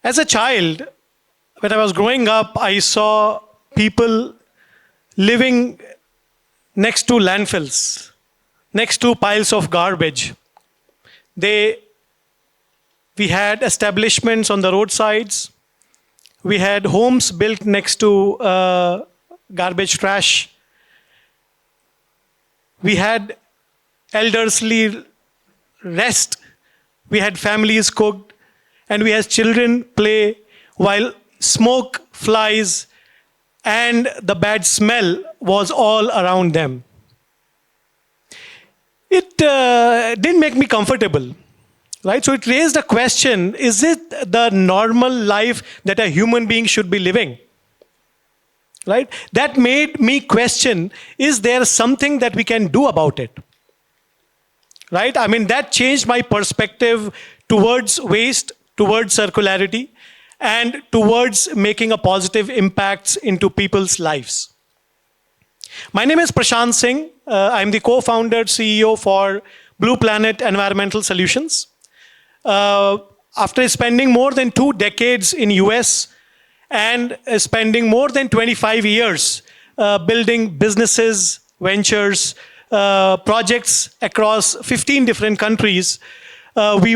As a child, when I was growing up, I saw people living next to landfills, next to piles of garbage. They, we had establishments on the roadsides. We had homes built next to garbage trash. We had elderly rest. We had families cooked, and we had children play while smoke flies and the bad smell was all around them. It didn't make me comfortable, right? So it raised a question, is it the normal life that a human being should be living? Right? That made me question, is there something that we can do about it? Right? I mean, that changed my perspective towards waste, towards circularity, and towards making a positive impact into people's lives. My name is Prashant Singh. I'm the co-founder, CEO for Blue Planet Environmental Solutions. After spending more than 2 decades in US and spending more than 25 years building businesses, ventures, projects across 15 different countries, we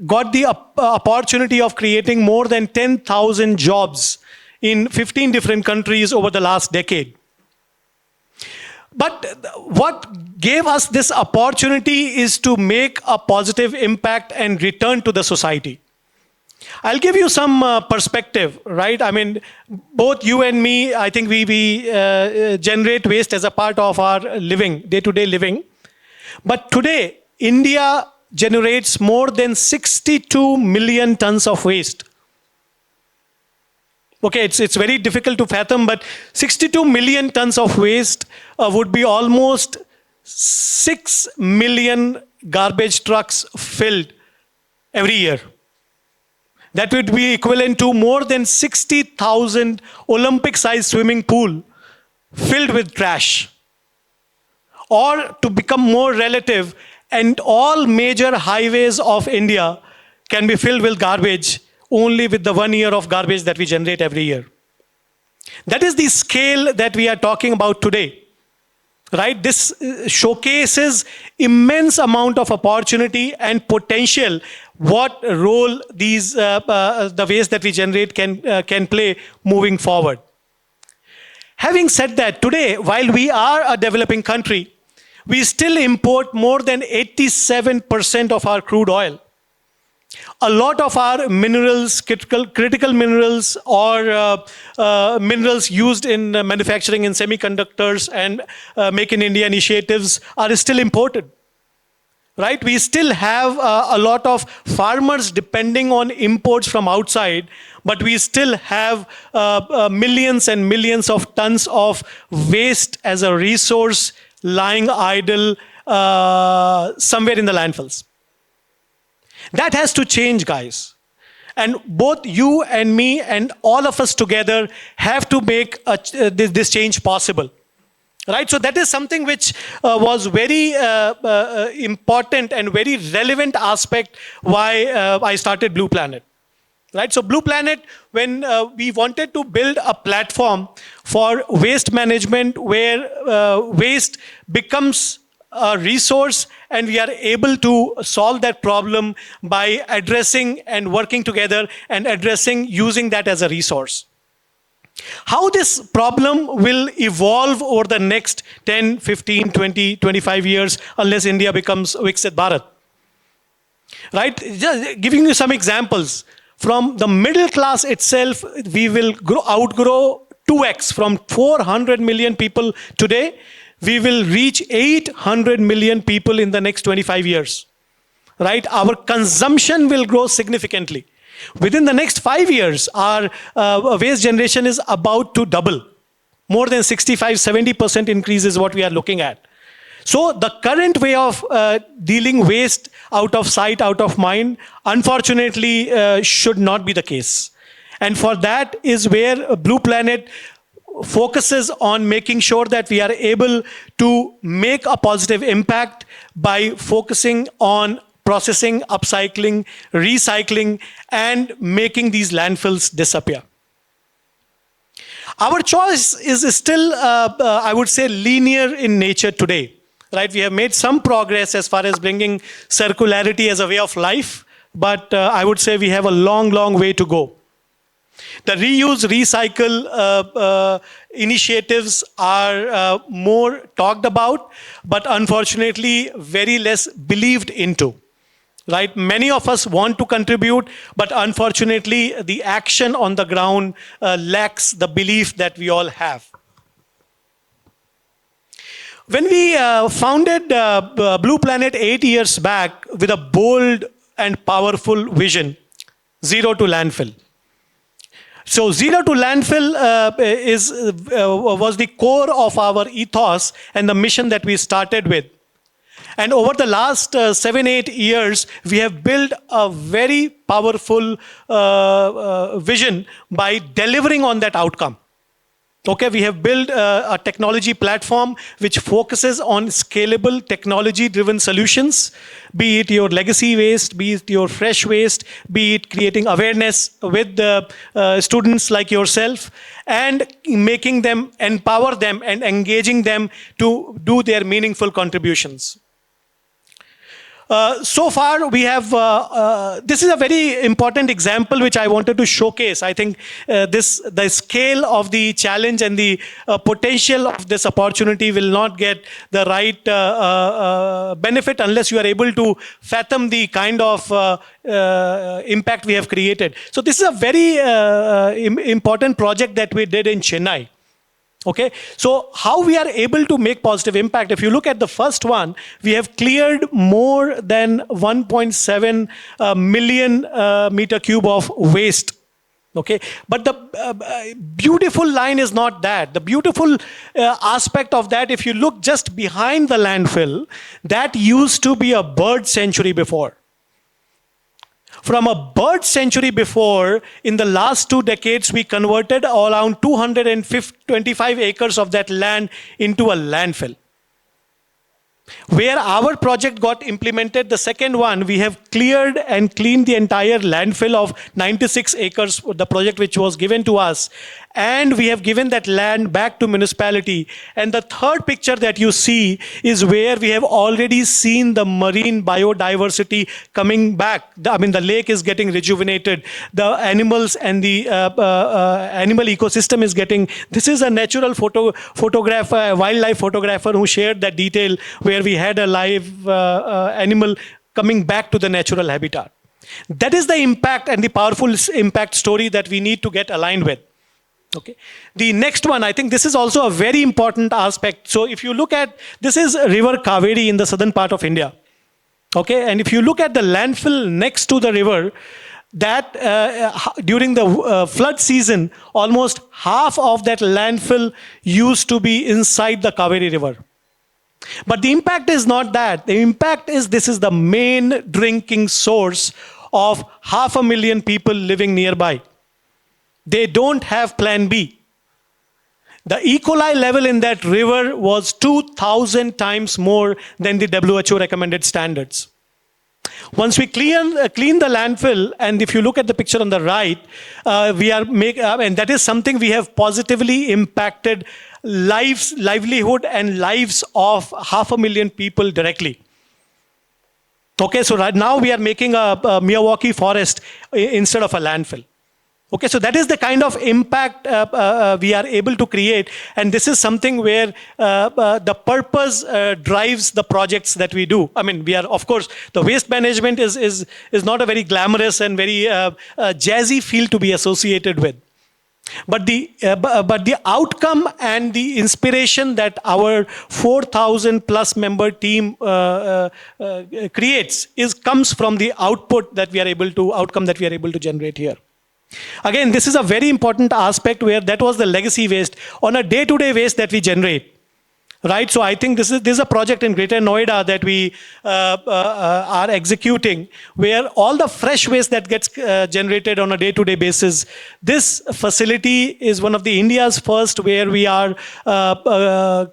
got the opportunity of creating more than 10,000 jobs in 15 different countries over the last decade. But what gave us this opportunity is to make a positive impact and return to the society. I'll give you some perspective, right? I mean, both you and me, I think we generate waste as a part of our living, day-to-day living. But today, India generates more than 62 million tons of waste. Okay, it's very difficult to fathom, but 62 million tons of waste would be almost 6 million garbage trucks filled every year. That would be equivalent to more than 60,000 Olympic-sized swimming pool filled with trash. Or to become more relative, and all major highways of India can be filled with garbage only with the 1 year of garbage that we generate every year. That is the scale that we are talking about today. Right? This showcases immense amount of opportunity and potential, what role these the waste that we generate can play moving forward. Having said that, today, while we are a developing country, we still import more than 87% of our crude oil. A lot of our minerals, critical minerals, or minerals used in manufacturing in semiconductors and Make in India initiatives are still imported. Right? We still have a lot of farmers depending on imports from outside, but we still have millions and millions of tons of waste as a resource lying idle somewhere in the landfills. That has to change, guys. And both you and me and all of us together have to make this change possible. Right? So that is something which was very important and very relevant aspect why I started Blue Planet. Right? So Blue Planet, when we wanted to build a platform for waste management where waste becomes a resource and we are able to solve that problem by addressing and working together and addressing using that as a resource. How this problem will evolve over the next 10, 15, 20, 25 years unless India becomes Viksit Bharat. Right? Just giving you some examples. From the middle class itself, we will outgrow 2x from 400 million people today. We will reach 800 million people in the next 25 years. Right? Our consumption will grow significantly. Within the next 5 years, our waste generation is about to double. More than 65-70% increase is what we are looking at. So the current way of dealing waste out of sight, out of mind, unfortunately should not be the case. And for that is where Blue Planet focuses on making sure that we are able to make a positive impact by focusing on processing, upcycling, recycling, and making these landfills disappear. Our choice is still, I would say, linear in nature today. Right? We have made some progress as far as bringing circularity as a way of life, but I would say we have a long, long way to go. The reuse, recycle initiatives are more talked about, but unfortunately very less believed into. Right? Many of us want to contribute, but unfortunately the action on the ground lacks the belief that we all have. When we founded Blue Planet 8 years back with a bold and powerful vision, zero to landfill. So zero to landfill was the core of our ethos and the mission that we started with. And over the last 7-8 years, we have built a very powerful vision by delivering on that outcome. Okay, we have built a technology platform which focuses on scalable technology-driven solutions, be it your legacy waste, be it your fresh waste, be it creating awareness with the students like yourself, and making them, empower them, and engaging them to do their meaningful contributions. So far, we have, this is a very important example which I wanted to showcase. I think the scale of the challenge and the potential of this opportunity will not get the right benefit unless you are able to fathom the kind of impact we have created. So this is a very important project that we did in Chennai. Okay, so how we are able to make positive impact? If you look at the first one, we have cleared more than 1.7 million meter cube of waste. Okay, but the beautiful line is not that. The beautiful aspect of that, if you look just behind the landfill, that used to be a bird sanctuary before. From a bird sanctuary before, in the last 2 decades, we converted around 225 acres of that land into a landfill. Where our project got implemented, the second one, we have cleared and cleaned the entire landfill of 96 acres, the project which was given to us. And we have given that land back to municipality. And the third picture that you see is where we have already seen the marine biodiversity coming back. I mean, the lake is getting rejuvenated. The animals and the animal ecosystem is getting... This is a natural photographer, wildlife photographer who shared that detail where we had a live animal coming back to the natural habitat. That is the impact and the powerful impact story that we need to get aligned with. Okay. The next one, I think this is also a very important aspect. So if you look at, this is River Kaveri in the southern part of India. Okay, and if you look at the landfill next to the river, that during the flood season, almost half of that landfill used to be inside the Kaveri River. But the impact is not that. The impact is this is the main drinking source of 500,000 people living nearby. They don't have plan B. The E. coli level in that river was 2,000 times more than the WHO recommended standards. Once we clean the landfill, and if you look at the picture on the right, and that is something we have positively impacted livelihood and lives of 500,000 people directly. Okay, so right now we are making a Milwaukee forest instead of a landfill. Okay, so that is the kind of impact we are able to create, and this is something where the purpose drives the projects that we do. I mean, we are, of course, the waste management is not a very glamorous and very jazzy field to be associated with. But the outcome and the inspiration that our 4,000 plus member team creates comes from the output that we are able to generate here. Again, this is a very important aspect where that was the legacy waste on a day-to-day waste that we generate, right? So I think this is a project in Greater Noida that we are executing, where all the fresh waste that gets generated on a day-to-day basis. This facility is one of the India's first where we are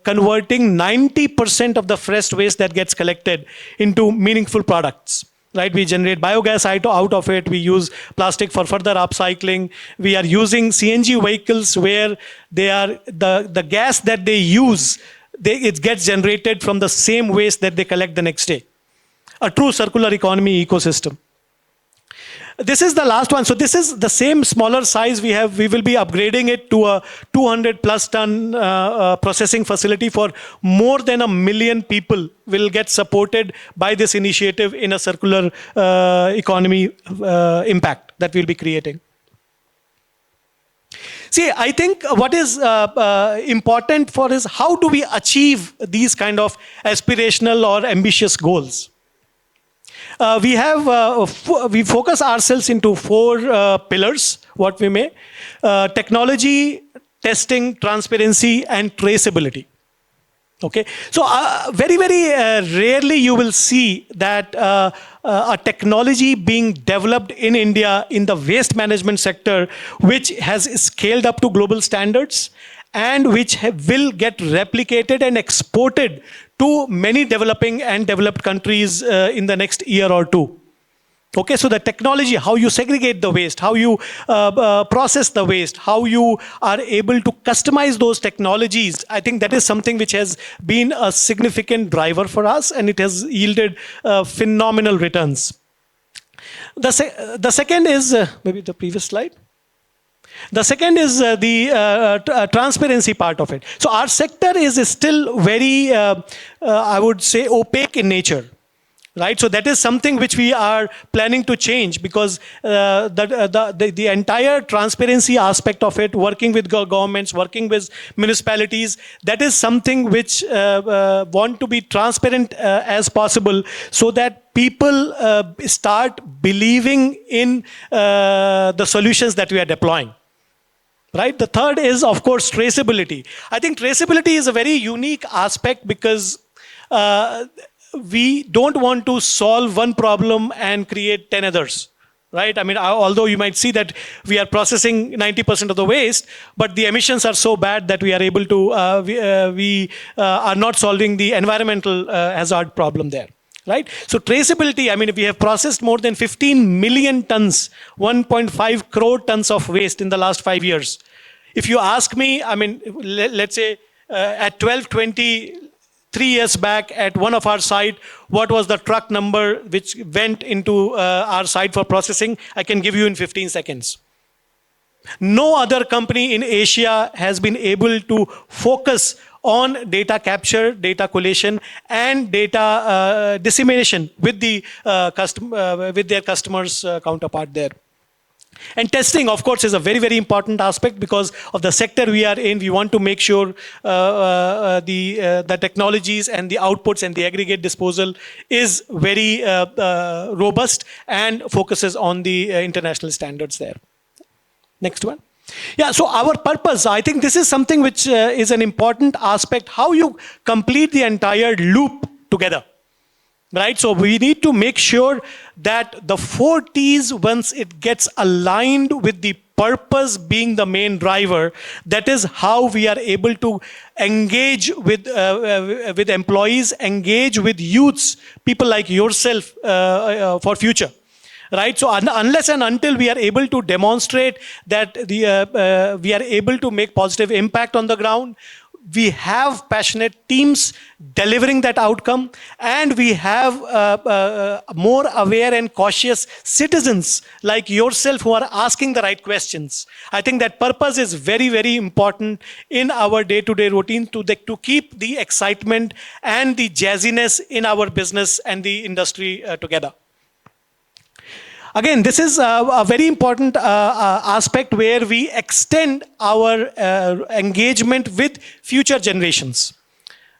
converting 90% of the fresh waste that gets collected into meaningful products. right? We generate biogas out of it. We use plastic for further upcycling. We are using CNG vehicles where they are the gas that they use, it gets generated from the same waste that they collect the next day. A true circular economy ecosystem. This is the last one. So this is the same smaller size we have. We will be upgrading it to a 200 plus ton processing facility for more than 1 million people will get supported by this initiative in a circular economy impact that we'll be creating. See, I think what is important for is how do we achieve these kind of aspirational or ambitious goals? We focus ourselves into 4 pillars, what we may. Technology, testing, transparency, and traceability. Okay, so very, very rarely you will see that a technology being developed in India in the waste management sector, which has scaled up to global standards and which will get replicated and exported to many developing and developed countries in the next year or two. Okay, so the technology, how you segregate the waste, how you process the waste, how you are able to customize those technologies, I think that is something which has been a significant driver for us, and it has yielded phenomenal returns. The second is, maybe the previous slide. The second is the transparency part of it. So our sector is still very, I would say, opaque in nature. Right, so that is something which we are planning to change, because the entire transparency aspect of it, working with governments, working with municipalities, that is something which want to be transparent as possible, so that people start believing in the solutions that we are deploying. Right. The third is, of course, traceability. I think traceability is a very unique aspect because we don't want to solve one problem and create 10 others, right? I mean, although you might see that we are processing 90% of the waste, but the emissions are so bad that we are able to, we are not solving the environmental hazard problem there, right? So traceability, I mean, we have processed more than 15 million tons, 1.5 crore tons of waste in the last 5 years. If you ask me, I mean, let's say at 1220, 3 years back at one of our site, what was the truck number which went into our site for processing? I can give you in 15 seconds. No other company in Asia has been able to focus on data capture, data collation, and data dissemination with the with their customers' counterpart there. And testing, of course, is a very, very important aspect because of the sector we are in. We want to make sure the technologies and the outputs and the aggregate disposal is very robust and focuses on the international standards there. Next one. Yeah, so our purpose, I think this is something which is an important aspect, how you complete the entire loop together. Right, so we need to make sure that the 4 T's, once it gets aligned with the purpose being the main driver, that is how we are able to engage with employees, engage with youths, people like yourself for future. Right, so unless and until we are able to demonstrate that we are able to make positive impact on the ground, we have passionate teams delivering that outcome, and we have more aware and cautious citizens like yourself who are asking the right questions. I think that purpose is very, very important in our day-to-day routine to keep the excitement and the jazziness in our business and the industry together. Again, this is a very important aspect where we extend our engagement with future generations.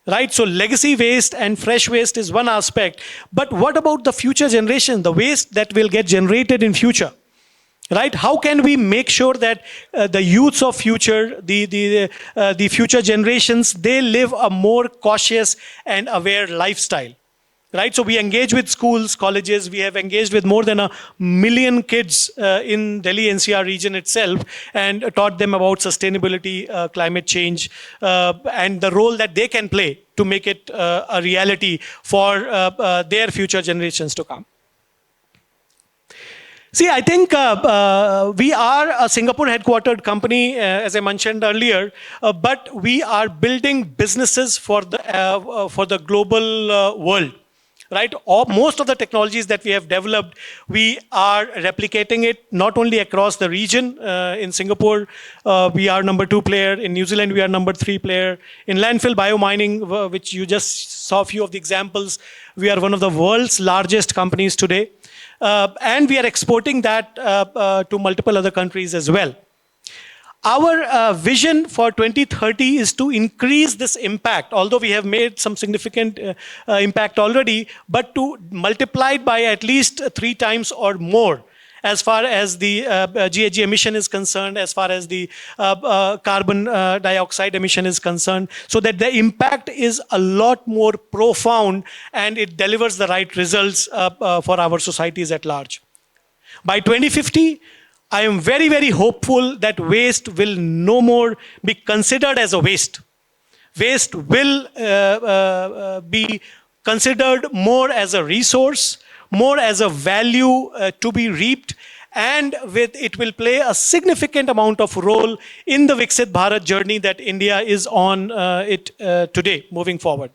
Right, so legacy waste and fresh waste is one aspect, but what about the future generation, the waste that will get generated in future? Right, how can we make sure that the youths of future, the future generations, they live a more cautious and aware lifestyle? Right, so we engage with schools, colleges. We have engaged with more than 1 million kids in Delhi NCR region itself and taught them about sustainability, climate change, and the role that they can play to make it a reality for their future generations to come. See, I think we are a Singapore headquartered company, as I mentioned earlier, but we are building businesses for the global world. Right? Most of the technologies that we have developed, we are replicating it not only across the region. In Singapore, we are number 2 player. In New Zealand, we are number 3 player. In landfill biomining, which you just saw a few of the examples, we are one of the world's largest companies today. And we are exporting that to multiple other countries as well. Our vision for 2030 is to increase this impact, although we have made some significant impact already, but to multiply it by at least 3 times or more as far as the GHG emission is concerned, as far as the carbon dioxide emission is concerned, so that the impact is a lot more profound and it delivers the right results for our societies at large. By 2050, I am very, very hopeful that waste will no more be considered as a waste. Waste will be considered more as a resource, more as a value to be reaped, and it will play a significant amount of role in the Viksit Bharat journey that India is on today, moving forward.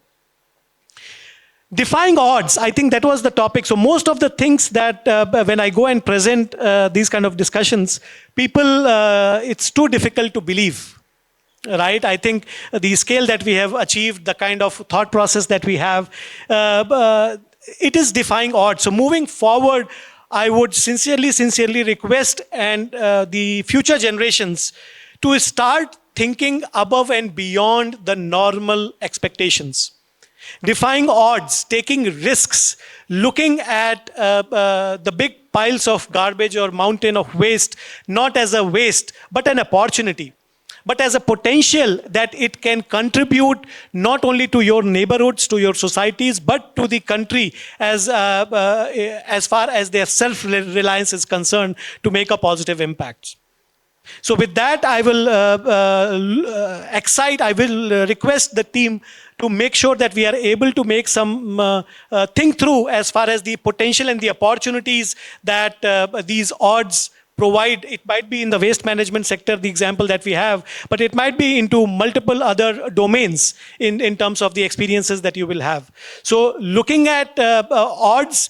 Defying odds, I think that was the topic. So most of the things that when I go and present these kind of discussions, people, it's too difficult to believe, right? I think the scale that we have achieved, the kind of thought process that we have, it is defying odds. So moving forward, I would sincerely request and the future generations to start thinking above and beyond the normal expectations. Defying odds, taking risks, looking at the big piles of garbage or mountain of waste, not as a waste, but an opportunity, but as a potential that it can contribute not only to your neighborhoods, to your societies, but to the country as far as their self-reliance is concerned, to make a positive impact. So with that, I will request the team to make sure that we are able to make some think through as far as the potential and the opportunities that these odds provide. It might be in the waste management sector, the example that we have, but it might be into multiple other domains in terms of the experiences that you will have. So looking at odds,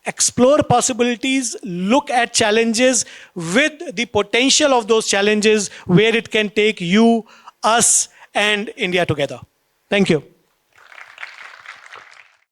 explore possibilities, look at challenges with the potential of those challenges, where it can take you, us, and India together. Thank you.